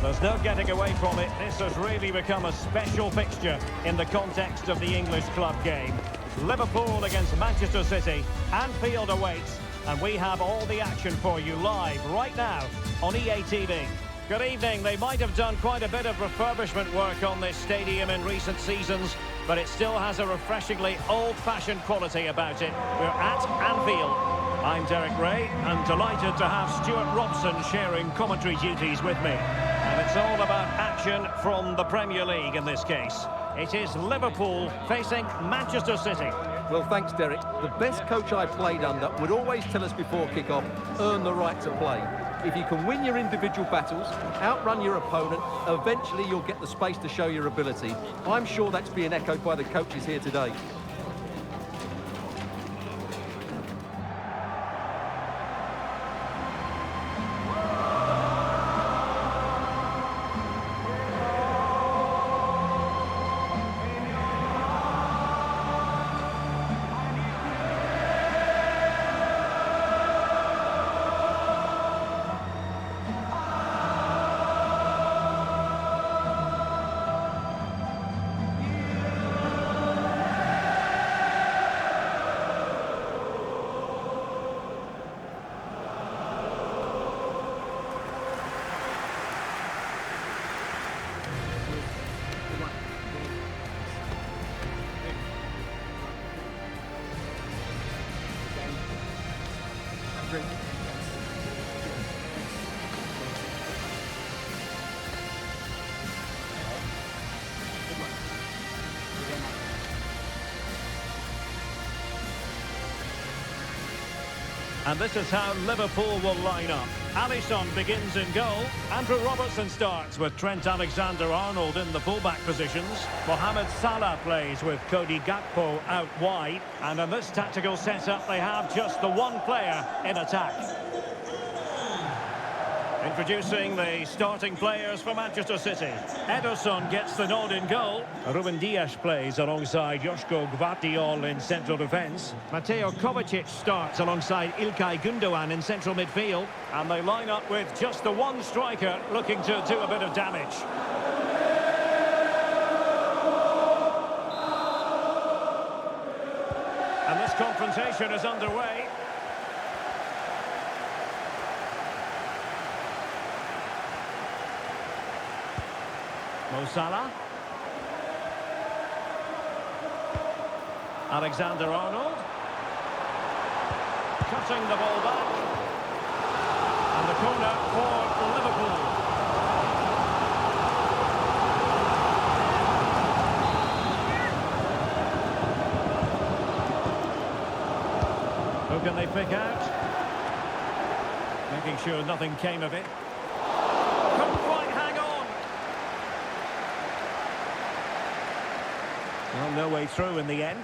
There's no getting away from it. This has really become a special fixture in the context of the English club game. Liverpool against Manchester City. Anfield awaits, and we have all the action for you live right now on EA TV. Good evening. They might have done quite a bit of refurbishment work on this stadium in recent seasons, but it still has a refreshingly old-fashioned quality about it. We're at Anfield. I'm Derek Ray, and delighted to have Stuart Robson sharing commentary duties with me. And it's all about action from the Premier League in this case. It is Liverpool facing Manchester City. Well, thanks, Derek. The best coach I played under would always tell us before kick-off, earn the right to play. If you can win your individual battles, outrun your opponent, eventually you'll get the space to show your ability. I'm sure that's being echoed by the coaches here today. And this is how Liverpool will line up. Alisson begins in goal. Andrew Robertson starts with Trent Alexander-Arnold in the fullback positions. Mohamed Salah plays with Cody Gakpo out wide. And in this tactical setup, they have just the one player in attack. Introducing the starting players for Manchester City. Ederson gets the nod in goal. Ruben Dias plays alongside Joško Gvardiol in central defence. Mateo Kovacic starts alongside İlkay Gündoğan in central midfield. And they line up with just the one striker looking to do a bit of damage. And this confrontation is underway. Mo Salah. Alexander-Arnold. Cutting the ball back. And the corner for Liverpool. Who can they pick out? Making sure nothing came of it. Couldn't quite hang on. Well, no way through in the end.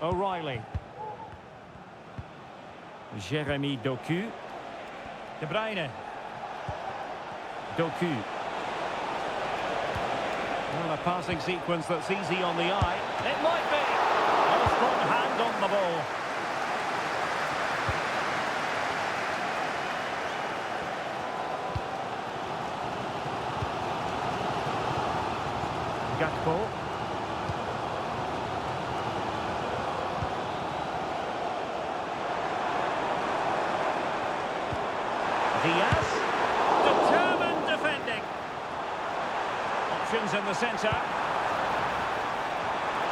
O'Reilly. Jeremy Doku. De Bruyne. Doku. Well, a passing sequence that's easy on the eye. It might be. A strong hand on the ball. Gakpo. Diaz. Determined defending. Options in the centre.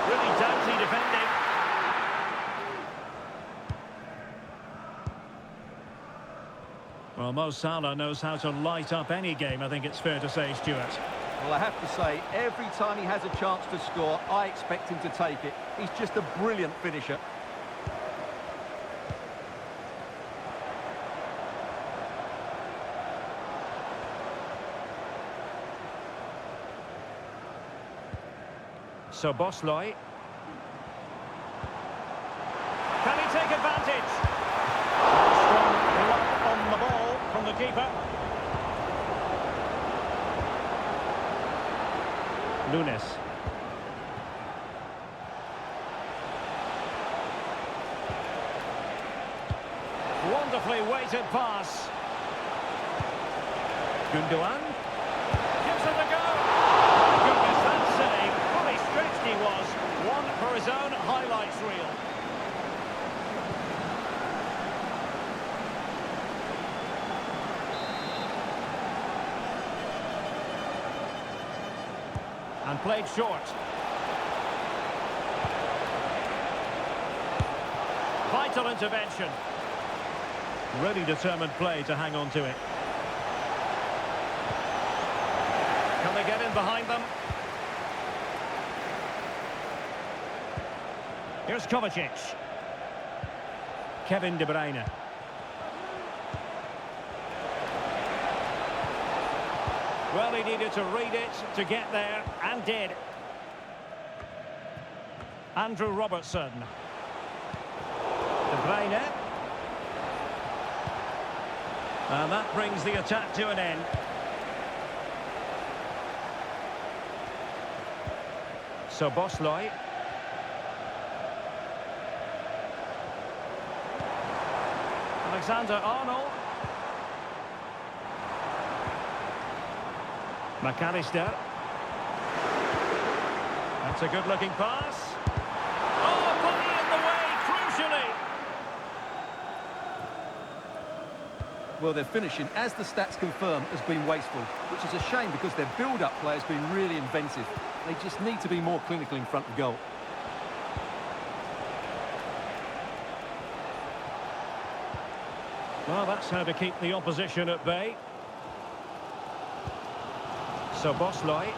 Really doughty defending. Well, Mo Salah knows how to light up any game, I think it's fair to say, Stuart. Well, I have to say, every time he has a chance to score, I expect him to take it. He's just a brilliant finisher. So Bosley. Can he take advantage? Strong block on the ball from the keeper. Nunes. Wonderful Beautifully weighted pass. Gundogan gives it a go. My goodness, that save. Fully stretched he was. One for his own highlights reel. And played short. Vital intervention. Really determined play to hang on to it. Can they get in behind them? Here's Kovacic. Kevin De Bruyne. Well, he needed to read it to get there, and did. Andrew Robertson. De Bruyne. And that brings the attack to an end. So Bosley. Alexander-Arnold. McAllister. That's a good-looking pass. Oh, body in the way, crucially. Well, their finishing, as the stats confirm, has been wasteful, which is a shame because their build-up play has been really inventive. They just need to be more clinical in front of goal. Well, that's how to keep the opposition at bay. So Bosley.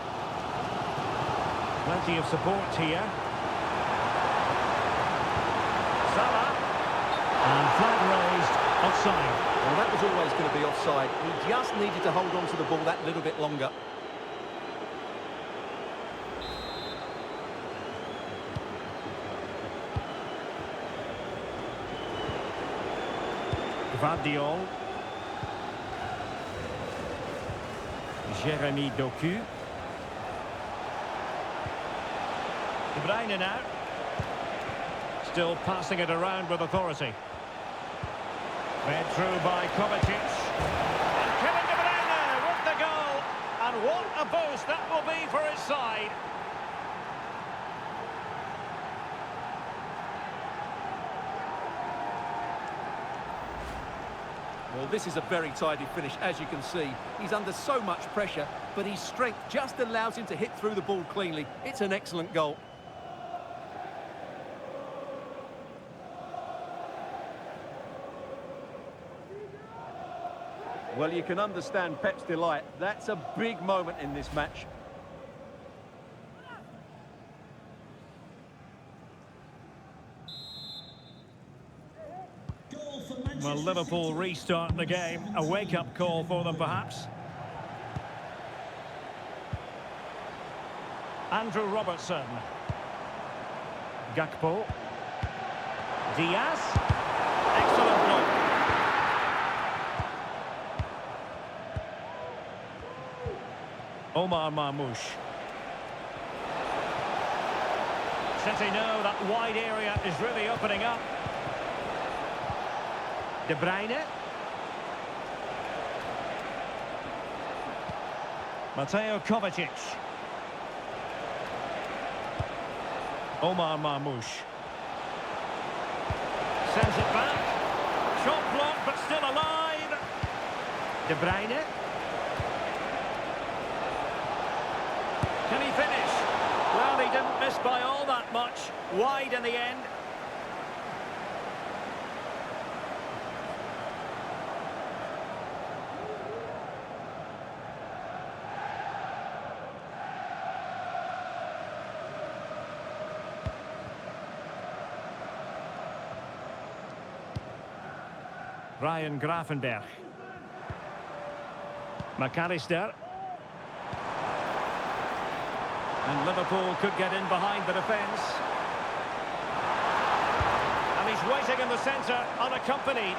Plenty of support here. Salah. And flag raised, offside. Well, that was always going to be offside. He just needed to hold on to the ball that little bit longer. Gvardiol. Jeremy Doku. De Bruyne now. Still passing it around with authority. Fed through by Kovacic. And Kevin De Bruyne with the goal. And what a boost that will be for his side. Well, this is a very tidy finish, as you can see. He's under so much pressure, but his strength just allows him to hit through the ball cleanly. It's an excellent goal. Well, you can understand Pep's delight. That's a big moment in this match. Well, Liverpool restart the game. A wake-up call for them, perhaps. Andrew Robertson. Gakpo. Diaz. Excellent block. Omar Marmoush. City know that wide area is really opening up. De Bruyne. Mateo Kovacic. Omar Marmoush. Sends it back. Shot blocked, but still alive. De Bruyne. Can he finish? Well, he didn't miss by all that much. Wide in the end. Ryan Gravenberch. McAllister. And Liverpool could get in behind the defence. And he's waiting in the centre, unaccompanied.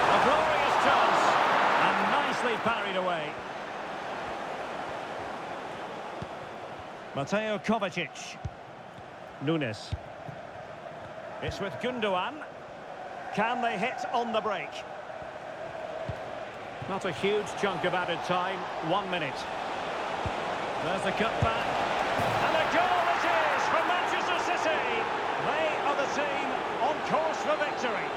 A glorious chance. And nicely parried away. Mateo Kovacic. Nunes. It's with Gundogan. Can they hit on the break? Not a huge chunk of added time. 1 minute. There's the cutback. And a goal it is for Manchester City. They are the team on course for victory.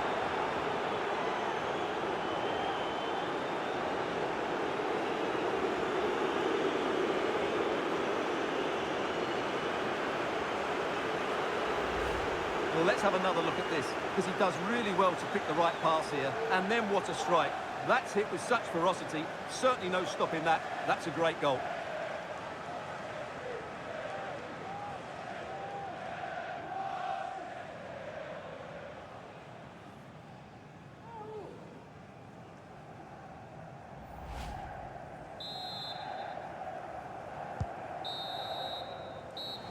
Well, let's have another look at this, because he does really well to pick the right pass here. And then what a strike. That's hit with such ferocity. Certainly no stopping that. That's a great goal.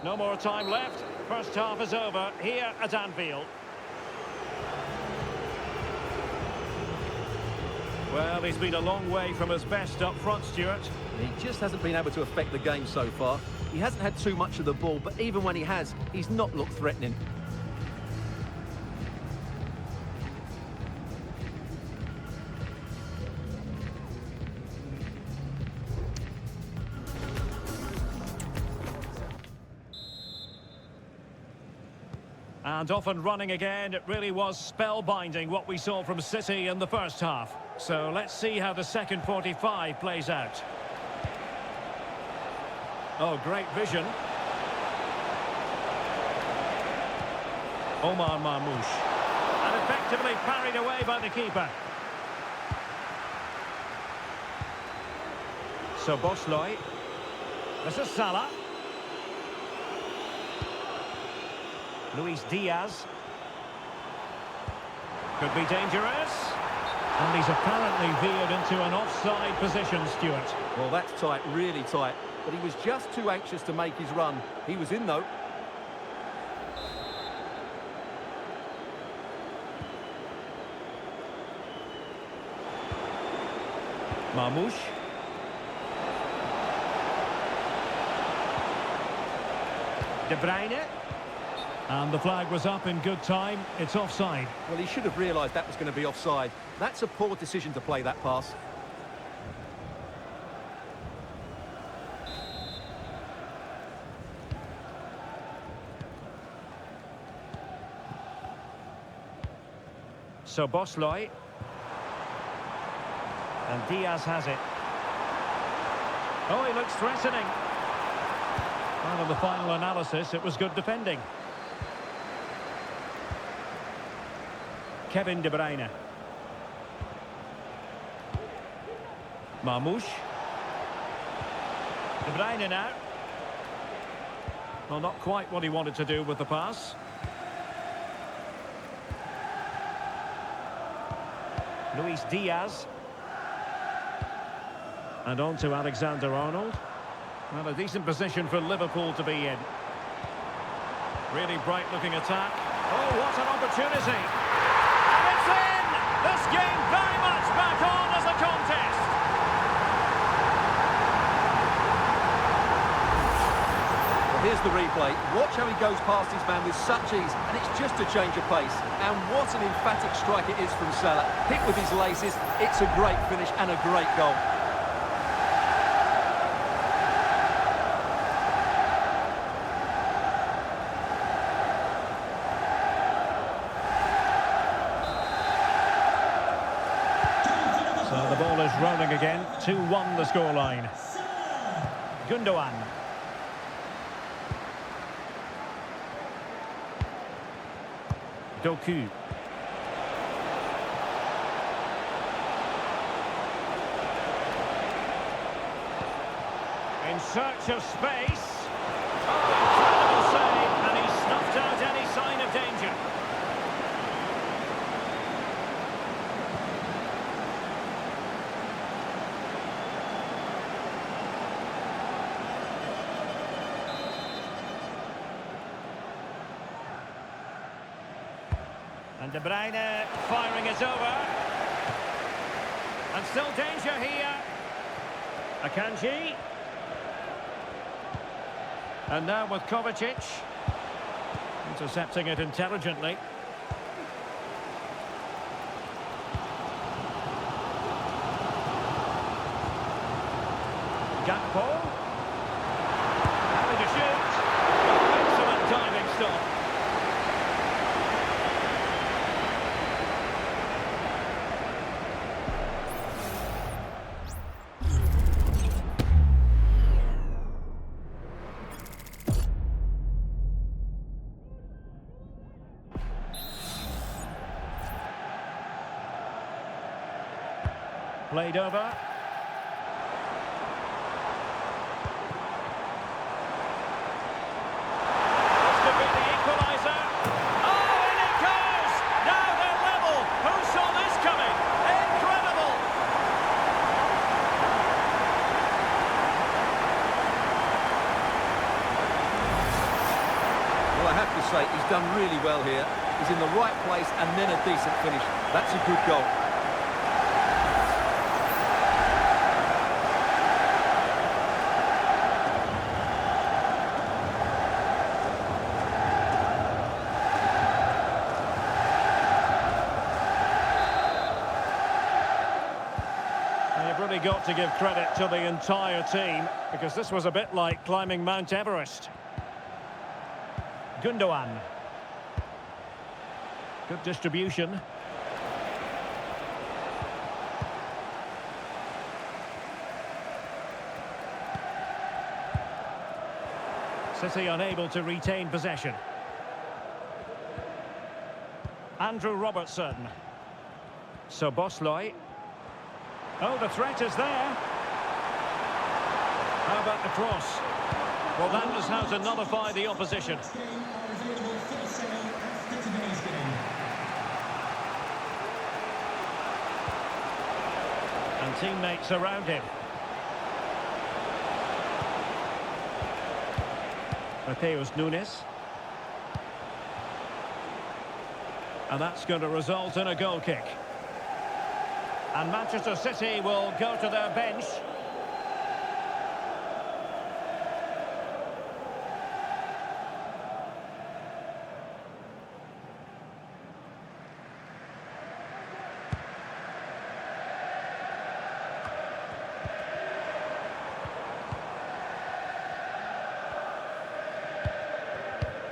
No more time left. First half is over here at Anfield. Well, he's been a long way from his best up front, Stuart. He just hasn't been able to affect the game so far. He hasn't had too much of the ball, but even when he has, he's not looked threatening. And off and running again. It really was spellbinding what we saw from City in the first half. So let's see how the second 45 plays out. Oh, great vision. Omar Marmoush. And effectively parried away by the keeper. So Bosley. This is Salah. Luis Diaz. Could be dangerous. And he's apparently veered into an offside position, Stuart. Well, that's tight, really tight. But he was just too anxious to make his run. He was in, though. Marmoush. De Bruyne. And the flag was up in good time. It's offside. Well, he should have realised that was going to be offside. That's a poor decision to play that pass. So Bosley. And Diaz has it. Oh, he looks threatening. Well, in the final analysis, it was good defending. Kevin De Bruyne. Marmoush. De Bruyne now. Well, not quite what he wanted to do with the pass. Luis Diaz. And on to Alexander-Arnold. Well, a decent position for Liverpool to be in. Really bright-looking attack. Oh, what an opportunity! And it's in! This game very much back on as a contest. Well, here's the replay. Watch how he goes past his man with such ease, and it's just a change of pace. And what an emphatic strike it is from Salah. Hit with his laces. It's a great finish and a great goal. So the ball is rolling again. 2-1 the scoreline. Gundogan. Doku. In search of space. Oh, incredible save, and he snuffed out any sign of danger. And De Bruyne firing it over. And still danger here. Akanji. And now with Kovacic. Intercepting it intelligently. Gakpo. Having to shoot. Excellent diving stop. Played over. This could be the equaliser. Oh, in it goes! Now they're level. Who saw this coming? Incredible! Well, I have to say, he's done really well here. He's in the right place and then a decent finish. That's a good goal. You've really got to give credit to the entire team, because this was a bit like climbing Mount Everest. Gundogan. Good distribution. City unable to retain possession. Andrew Robertson. So Bosloy. Oh, the threat is there. How about the cross? Well, that is how to nullify the opposition. And teammates around him. Mateus Nunes. And that's going to result in a goal kick. And Manchester City will go to their bench.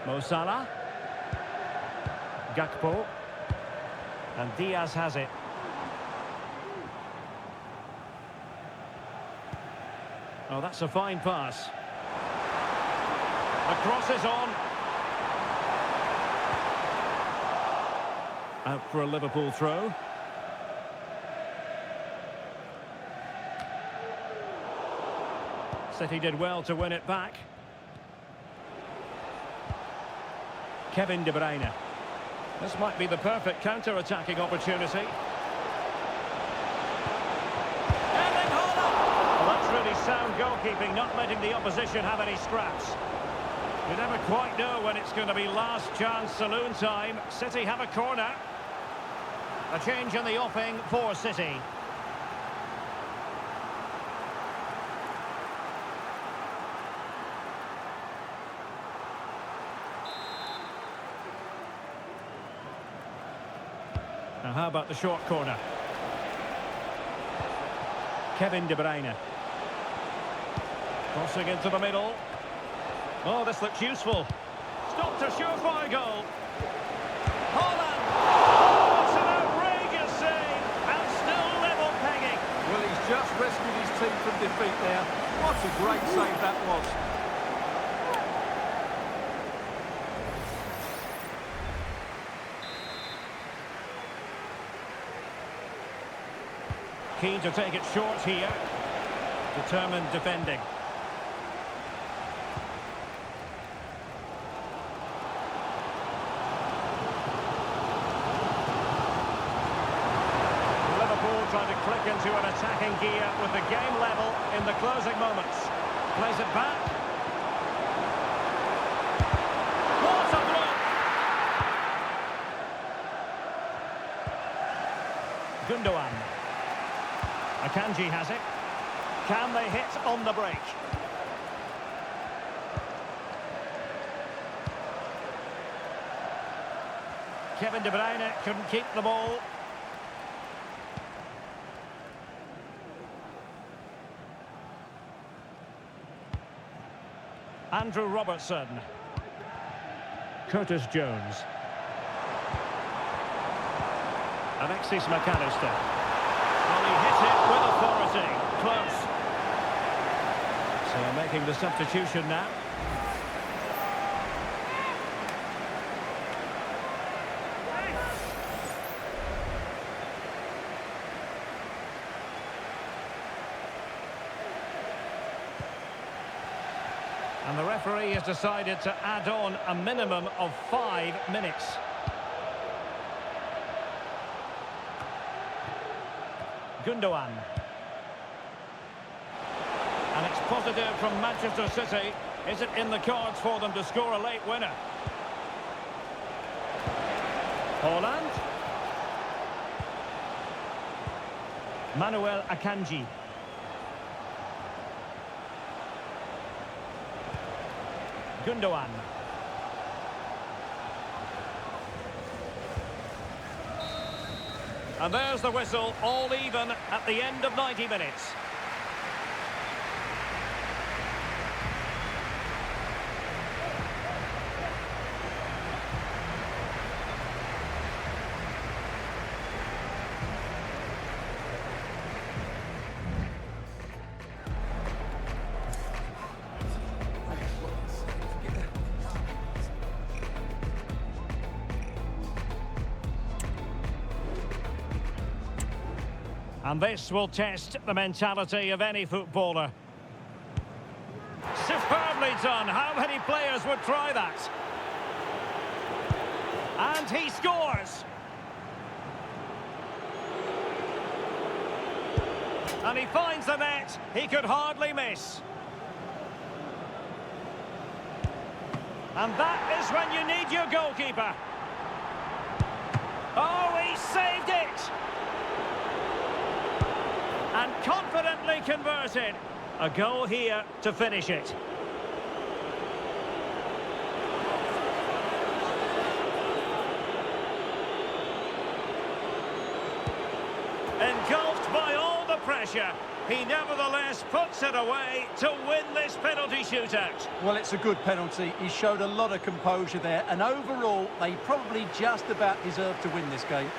Mo Salah. Gakpo. And Diaz has it. Oh, that's a fine pass. The cross is on. Out for a Liverpool throw. City did well to win it back. Kevin De Bruyne. This might be the perfect counter-attacking opportunity. Really sound goalkeeping, not letting the opposition have any scraps. You never quite know when it's going to be last chance saloon time. City have a corner. A change in the offing for City. Now how about the short corner? Kevin De Bruyne. Crossing into the middle. Oh, this looks useful. Stopped a surefire goal. Holland! Oh, it's an outrageous save! And still level pegging. Well, he's just rescued his team from defeat there. What a great save that was. Keen to take it short here. Determined defending. Trying to click into an attacking gear with the game level in the closing moments. Plays it back. What a block! Gundogan. Akanji has it. Can they hit on the break? Kevin De Bruyne couldn't keep the ball. Andrew Robertson. Curtis Jones. Alexis McAllister. Well, he hit it with authority. Close. So making the substitution now. And the referee has decided to add on a minimum of 5 minutes. Gundogan. And it's positive from Manchester City. Is it in the cards for them to score a late winner? Haaland. Manuel Akanji. Gundogan. And there's the whistle, all even at the end of 90 minutes. And this will test the mentality of any footballer. Superbly done. How many players would try that? And he scores. And he finds the net. He could hardly miss. And that is when you need your goalkeeper. Oh, he saved it. And confidently converted. A goal here to finish it. Engulfed by all the pressure, he nevertheless puts it away to win this penalty shootout. Well, it's a good penalty. He showed a lot of composure there, and overall, they probably just about deserved to win this game.